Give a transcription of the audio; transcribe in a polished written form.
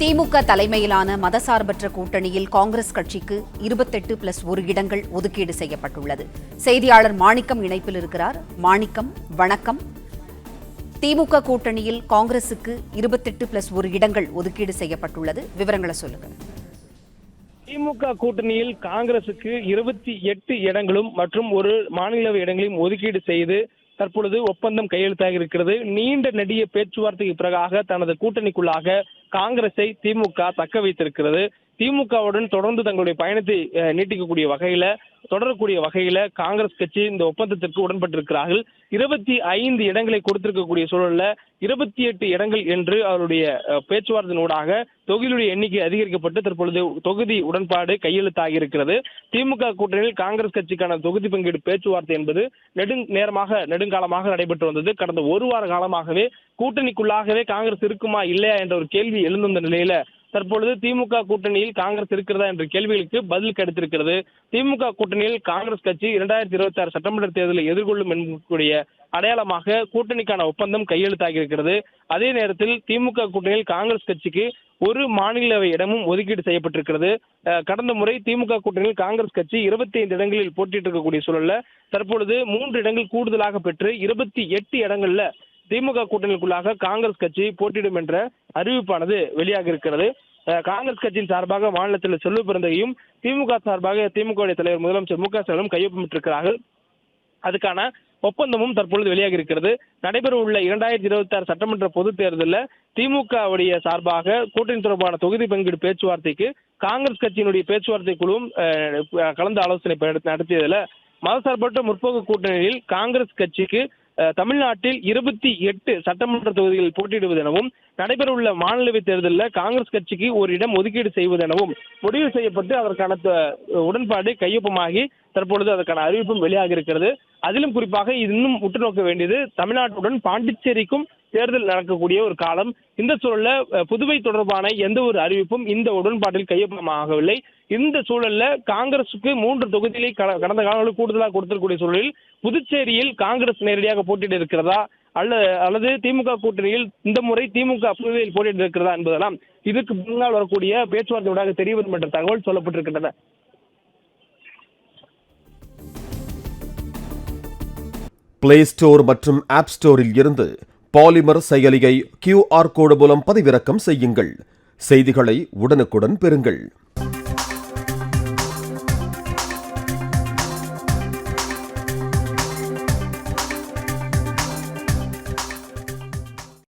திமுக தலைமையிலான மதசார்பற்ற கூட்டணியில் காங்கிரஸ் கட்சிக்கு 28+1 இடங்கள் ஒதுக்கீடு செய்யப்பட்டுள்ளது. செய்தியாளர் மாணிக்கம் இணைப்பில் இருக்கிறார். மாணிக்கம், வணக்கம். திமுக கூட்டணியில் காங்கிரசுக்கு 28+1 இடங்கள் ஒதுக்கீடு செய்யப்பட்டுள்ளது. விவரங்களை சொல்லுங்க. திமுக கூட்டணியில் காங்கிரசுக்கு 28 இடங்களும் மற்றும் ஒரு மாநிலவை இடங்களையும் ஒதுக்கீடு செய்து தற்பொழுது ஒப்பந்தம் கையெழுத்தாக இருக்கிறது. நீண்ட நெடிய பேச்சுவார்த்தைக்கு பிறகாக தனது கூட்டணிக்குள்ளாக காங்கிரஸை திமுக தக்க வைத்திருக்கிறது. திமுகவுடன் தொடர்ந்து தங்களுடைய பயணத்தை நீட்டிக்கக்கூடிய வகையில தொடரக்கூடிய வகையில காங்கிரஸ் கட்சி இந்த ஒப்பந்தத்திற்கு உடன்பட்டிருக்கிறார்கள். 25 இடங்களை கொடுத்திருக்கக்கூடிய சூழல்ல 28 இடங்கள் என்று அவருடைய பேச்சுவார்த்தையினூடாக தொகுதியுடைய எண்ணிக்கை அதிகரிக்கப்பட்டு தற்பொழுது தொகுதி உடன்பாடு கையெழுத்தாகி இருக்கிறது. திமுக கூட்டணியில் காங்கிரஸ் கட்சிக்கான தொகுதி பங்கீடு பேச்சுவார்த்தை என்பது நெடுங்காலமாக நடைபெற்று வந்தது. கடந்த ஒரு வார காலமாகவே கூட்டணிக்குள்ளாகவே காங்கிரஸ் இருக்குமா இல்லையா என்ற ஒரு கேள்வி எழுந்த நிலையில தற்பொழுது திமுக கூட்டணியில் காங்கிரஸ் இருக்கிறதா என்ற கேள்விகளுக்கு பதில் கிடைத்திருக்கிறது. திமுக கூட்டணியில் காங்கிரஸ் கட்சி 2026 சட்டமன்ற தேர்தலை எதிர்கொள்ளும் என்கூடிய அடையாளமாக கூட்டணிக்கான ஒப்பந்தம் கையெழுத்தாகி இருக்கிறது. அதே நேரத்தில் திமுக கூட்டணியில் காங்கிரஸ் கட்சிக்கு ஒரு மாநிலவை இடமும் ஒதுக்கீடு செய்யப்பட்டிருக்கிறது. கடந்த முறை திமுக கூட்டணியில் காங்கிரஸ் கட்சி 25 இடங்களில் போட்டியிட்டு இருக்கக்கூடிய சூழல்ல தற்பொழுது 3 இடங்கள் கூடுதலாக பெற்று 28 இடங்கள்ல திமுக கூட்டணிக்குள்ளாக காங்கிரஸ் கட்சி போட்டியிடும் என்ற அறிவிப்பானது வெளியாக இருக்கிறது. காங்கிரஸ் கட்சியின் சார்பாக மாநிலத்தில் செல்வ பிறந்தகையும் திமுக சார்பாக திமுக தலைவர் முதலமைச்சர் மு.க. ஸ்டாலினும் கையொப்பமிட்டிருக்கிறார்கள். அதுக்கான ஒப்பந்தமும் தற்பொழுது வெளியாக இருக்கிறது. நடைபெற உள்ள 2026 சட்டமன்ற பொதுத் தேர்தலில் திமுகவுடைய சார்பாக கூட்டணி தொடர்பான தொகுதி பங்கீடு பேச்சுவார்த்தைக்கு காங்கிரஸ் கட்சியினுடைய பேச்சுவார்த்தை குழுவும் கலந்து ஆலோசனை நடத்தியதில் மதசார்பற்ற முற்போக்கு கூட்டணியில் காங்கிரஸ் கட்சிக்கு தமிழ்நாட்டில் 28 சட்டமன்ற தொகுதிகளில் போட்டியிடுவது எனவும் நடைபெறவுள்ள மாநிலவை தேர்தலில் காங்கிரஸ் கட்சிக்கு ஒரு இடம் ஒதுக்கீடு செய்வது எனவும் முடிவு செய்யப்பட்டு அதற்கான உடன்பாடு கையொப்பமாகி தற்பொழுது அதற்கான அறிவிப்பும் வெளியாக இருக்கிறது. அதிலும் குறிப்பாக இன்னும் உற்று நோக்க வேண்டியது தமிழ்நாட்டுடன் பாண்டிச்சேரிக்கும் தேர்தல் நடக்கக்கூடிய ஒரு காலம். இந்த சூழல்ல புதுவை தொடர்பான எந்த ஒரு அறிவிப்பும் இந்த உடன்பாட்டில் கையொப்பமாகவில்லை. இந்த சூழல்ல காங்கிரசுக்கு 3 தொகுதிகளை கடந்த காலங்களில் கூடுதலாக கொடுத்திருக்கக்கூடிய சூழலில் புதுச்சேரியில் காங்கிரஸ் நேரடியாக போட்டியிட இருக்கிறதா அல்லது திமுக கூட்டணியில் இந்த முறை திமுக புதுவையில் போட்டியிட இருக்கிறதா என்பதெல்லாம் இதுக்கு முன்னால் வரக்கூடிய பேச்சுவார்த்தையோட தெரிய வரும் என்ற தகவல் சொல்லப்பட்டிருக்கின்றன. பிளே ஸ்டோர் மற்றும் ஆப் ஸ்டோரில் இருந்து பாலிமர் செயலியை QR கோடு மூலம் பதிவிறக்கம் செய்யுங்கள். செய்திகளை உடனுக்குடன் பெறுங்கள்.